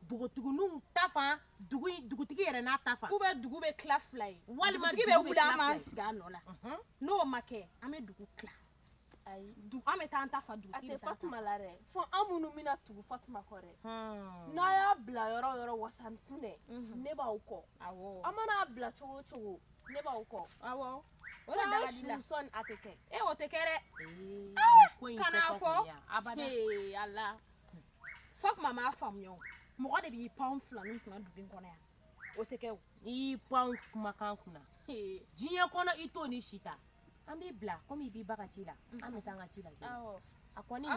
bogotigininw ta fan dugutigi yɛrɛ n'a ta fan ou bien dugu bɛ tila fila ye walima dugutigi bɛ wuli an b'an sigi a nɔ la n'o ma kɛ an bɛ dugu tila ayi an bɛ taa an ta fa a dugutigi tɛ bɛ taa an ta Fatuma la dɛ fo an minnu bɛna tugu Fatuma kɔ dɛ n'a y'a bila yɔrɔ o yɔrɔ wasanfunɛ ne b'aw kɔ an mana bila cogo o cogo ne b'aw kɔ awɔ o de daga di la sɔni a tɛ kɛ o tɛ kɛ dɛ kana fɔ abada ala Fatuma m'a faamuya o mɔgɔ de b'i pan filanin kunna dugu in kɔnɔ yan o tɛ kɛ o n'i y'i pan kumakan kunna diɲɛ kɔnɔ i t'o ni si ta an b'i bila komi i b'i ba ka ci la an bɛ taa an ka ci la a kɔni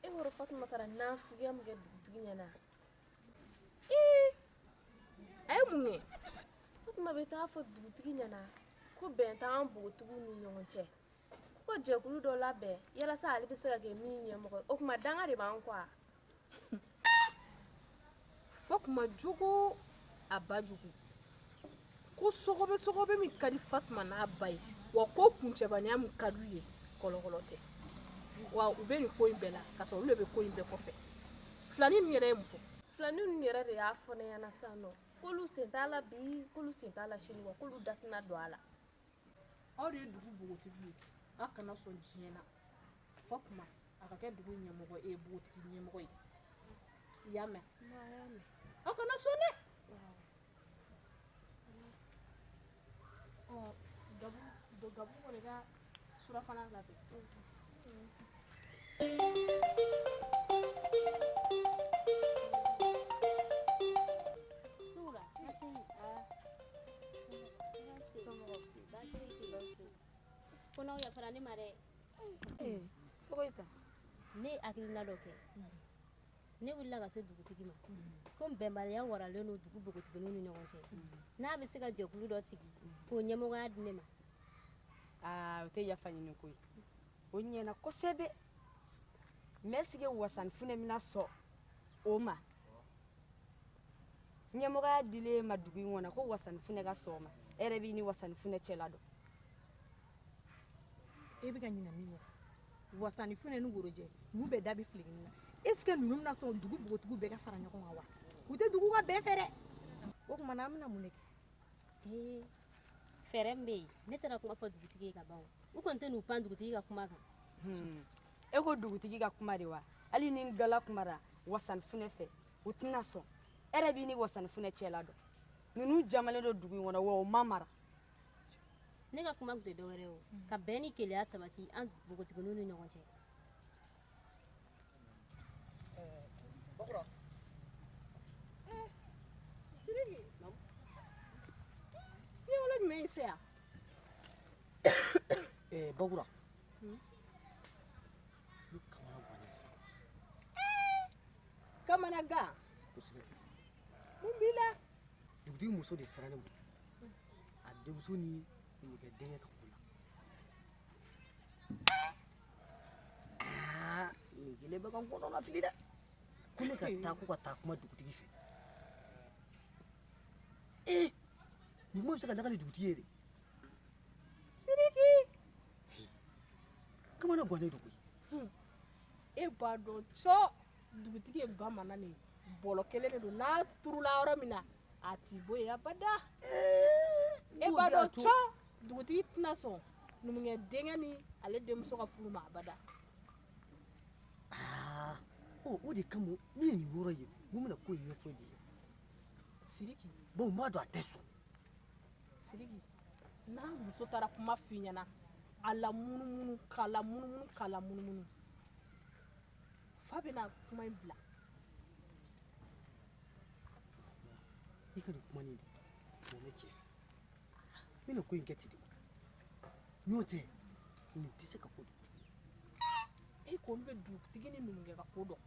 e wɔrɔ Fatuma taara nafigiya min kɛ dugutigi ɲɛna a ye mun kɛ Fatuma bɛ taa fɔ dugutigi ɲɛna ko bɛn t'an bogotigiw ni ɲɔgɔn cɛ ko jɛkulu dɔ labɛn yalasa ale bɛ se ka kɛ min ɲɛmɔgɔ ye o tuma danga de b'an kɔ a Fatuma jogo a ba jugu ko sɔgɔbɛ min ka di Fatuma n'a ba ye wa ko kuncɛbaniya min ka d'u ye kɔlɔkɔlɔ tɛ wa u bɛ nin ko in bɛɛ la ka sɔrɔ olu de bɛ ko in bɛɛ kɔfɛ filani ninnu yɛrɛ ye mun fɔ filani ninnu yɛrɛ de y'a fɔ ne ɲɛna sisan nɔ k'olu sen t'a la bi k'olu sen t'a la sini wa k'olu da tɛna don a la aw de ye dugu bogotigi ye aw kana sɔn diɲɛ na Fatuma a ka kɛ dugu ɲɛmɔgɔ bogotigi ɲɛmɔgɔ ye i y'a mɛn aw kana sɔn dɛ gabu kɔni ka surafana labɛn ko n'aw yafara ne ma dɛ ne hakilina dɔ kɛ ne wulila ka se dugutigi ma ko bɛnbaliya waralen don dugu bogotigininw ni ɲɔgɔn cɛ n'a bɛ se ka jɛkulu dɔ sigi k'o ɲɛmɔgɔya di ne ma o tɛ yafa ɲini ko ye o ɲɛna kosɛbɛ mais est-ce que wasanfunɛ bɛna sɔn o ma ɲɛmɔgɔya dilen ma dugu in kɔnɔ ko wasanfunɛ ka sɔn o ma e yɛrɛ b'i ni wasanfunɛ cɛla dɔn e bɛ ka ɲinɛ min kɔ wasanfunɛ ni worojɛ n'u bɛ dabi filegin na est ce que ninnu bɛna sɔn dugu bogotigiw bɛɛ ka fara ɲɔgɔn kan wa u tɛ dugu ka bɛn fɛ dɛ o tuma na an bɛna mun de kɛ fɛɛrɛ min bɛ yen ne tɛna kuma fɔ dugutigi ye ka ban u kɔni tɛ n'u pan dugutigi ka kuma kan e ko dugutigi ka kuma de wa hali ni n gala kumara wasanfunɛ fɛ u tɛna sɔn e yɛrɛ b'i ni wasanfunɛ cɛla dɔn ninnu jamalen don dugu in kɔnɔ wa o ma mara ne ka kuma tun tɛ dɔwɛrɛ ye o ka bɛn ni keleya sabati an bogotigininw ni ɲɔgɔn cɛ Sidiki i ye wolo jumɛn se yan Bakura kamanagan kosɛbɛ mun b'i la dugutigi muso de sera ne ma a denmuso ni numukɛ denkɛ ka ko la nin kelen bɛ ka n kɔnɔ lafili dɛ ko ne ka taa ko ka taa kuma dugutigi fɛ nin kuma bɛ se ka lagali dugutigi ye de Sidiki kamana gannen do koyi e b'a dɔn cɔ dugutigi ye bamanan de ye bɔlɔ kelen de don n'a turula yɔrɔ min na a t'i bɔ yen abada e b'a dɔn cɔ dugutigi tɛna sɔn numukɛ denkɛ ni ale denmuso ka furu ma abada. O de kama min ye nin yɔrɔ ye mun bɛna ko in ɲɛfɔ de ye. Siriki. Bon n b'a dɔn a tɛ sɔn. Siriki n'a muso taara kuma f'i ɲɛna a la munumunu k'a la munumunu fa bɛna kuma in bila. I ka nin kuma nin de o ne cɛ n bɛna ko in kɛ ten de n'o tɛ nin tɛ se ka fɔ. E kɔni bɛ dugutigi ni numukɛ ka ko dɔn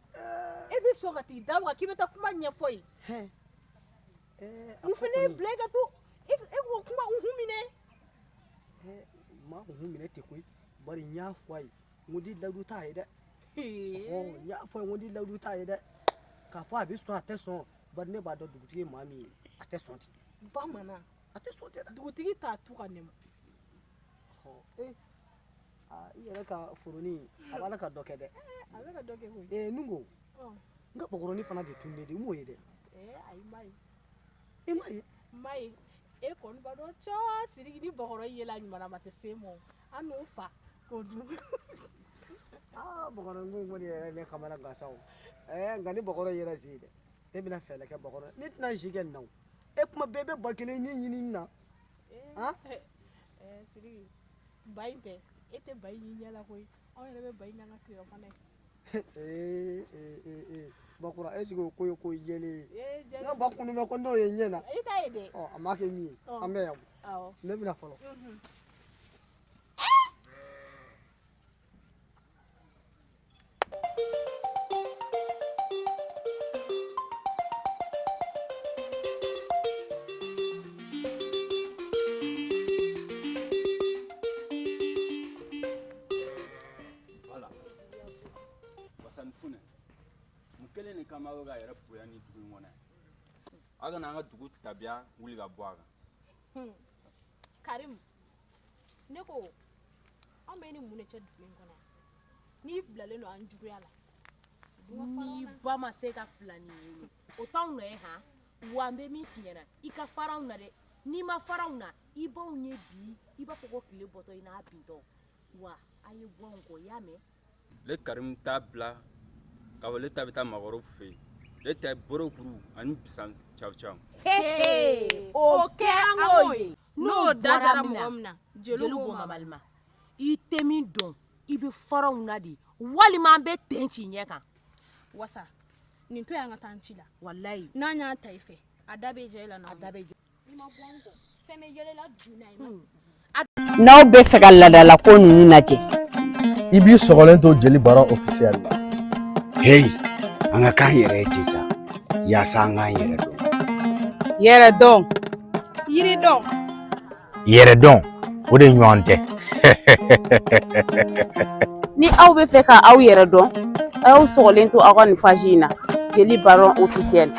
e bɛ sɔn ka t'i da waga k'i bɛ taa kuma ɲɛfɔ ye. Mun fana ye bila i ka to e k'o kuma unhun minɛ. Ma unhun minɛ ten koyi bari n y'a fɔ a ye n ko di ladu t'a ye dɛ. N y'a fɔ a ye n ko di ladu t'a ye dɛ k'a fɔ a bɛ sɔn a tɛ sɔn bari ne b'a dɔn dugutigi ye maa min ye a tɛ sɔn ten. Bamanan a tɛ sɔn ten dɛ. Dugutigi t'a tu ka nɛma. I yɛrɛ ka foronin a b'ala ka dɔ kɛ dɛ. A bɛ ka dɔ kɛ koyi. Nungo n ka bakɔrɔnin fana de tun de i m'o ye dɛ. Ayi ma ye. I m'a ye. Ma ye e kɔni b'a dɔn caa Siriki ni bakɔrɔn yela ɲuman ma tɛ se mɔ an n'o fa k'o dun. Bakɔrɔn ko kɔni yɛrɛ ne kamana gansan o nka ni bakɔrɔn yɛrɛ se dɛ e bɛna fɛɛrɛ kɛ bakɔrɔn ne tɛna si kɛ nin na o e kuma bɛɛ bɛ ba kelen ɲini na. Siriki ba in tɛ e tɛ ba in ɲɛ la koyi anw yɛrɛ bɛ ba in n'an ka tile fana ye. Bakura est-ce que ko ye ko jɛlen ye n ba kunu bɛ ko n'o ye ɲɛ na i t'a ye dɛ a ma kɛ min ye an bɛ yan ne bɛna fɔlɔ. Kama ga yɛrɛ bonya ni dugu in kɔnɔ a kana an ka dugu tabiya wuli ka bɔ a kan. Karim ne ko an bɛ ni mun de cɛ dugu in kɔnɔ n'i bilalen don an juguya la. Ni ba ma se ka filani ye o t'anw nɔ ye han wa an bɛ min f'i ɲɛna i ka fara anw na dɛ n'i ma fara anw na i b'anw ye bi i b'a fɔ ko tile bɔtɔ i n'a bintɔ wa a ye bɔ anw kɔ i y'a mɛn. Le Karim t'a bila ka fɔ le ta bɛ taa makɔrɔw fɛ yen le ta borokuru ani bisan caw caw. O kɛ an k'o ye n'o da jara mɔgɔ min na jeliw b'o mamali ma i tɛ min dɔn i bɛ fara anw na de walima an bɛ ten ci ɲɛ kan. Wasa nin to y'an ka taa an ci la walayi n'an y'a ta i fɛ a da bɛ jɛ i la a da bɛ jɛ. i ma bɔ an kɔ fɛn bɛ yɛlɛla dunna i ma. N'aw bɛ fɛ ka ladala ko ninnu lajɛ i b'i sɔgɔlen to Jeli Baron officiel la. Hey, an ka k'an yɛrɛ ye ten sa yaasa an k'an yɛrɛ dɔn. Yɛrɛ dɔn yiri dɔn Yɛrɛ dɔn o de ɲɔgɔn tɛ. Ni aw bɛ fɛ ka aw yɛrɛ dɔn aw sɔgɔlen to aw ka nin page in na Jeli Baron officiel.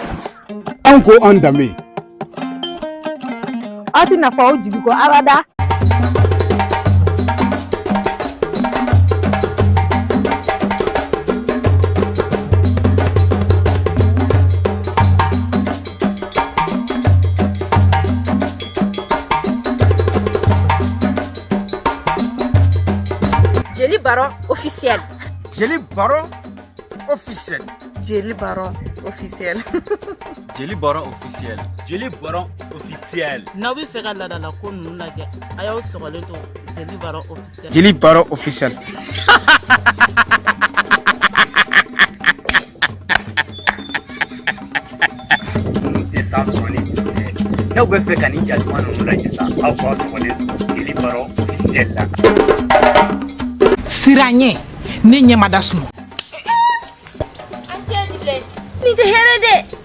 An ko an danbe. Aw tɛna fɔ aw jigi kɔ abada. Jeli Baron officiel. Jeli Baron officiel. Jeli Baron officiel. Jeli Baron officiel. Jeli Baron officiel. N'aw bɛ fɛ ka ladala ko ninnu lajɛ a y'aw sɔgɔlen to Jeli Baron officiel. Jeli Baron officiel. N'aw bɛ fɛ ka nin jatuma ninnu lajɛ sa aw k'aw sɔgɔlen to Jeli Baron officiel la. Siranye ne ɲɛma da sunɔgɔ. An tɛ nin tɛ hɛrɛ dɛ.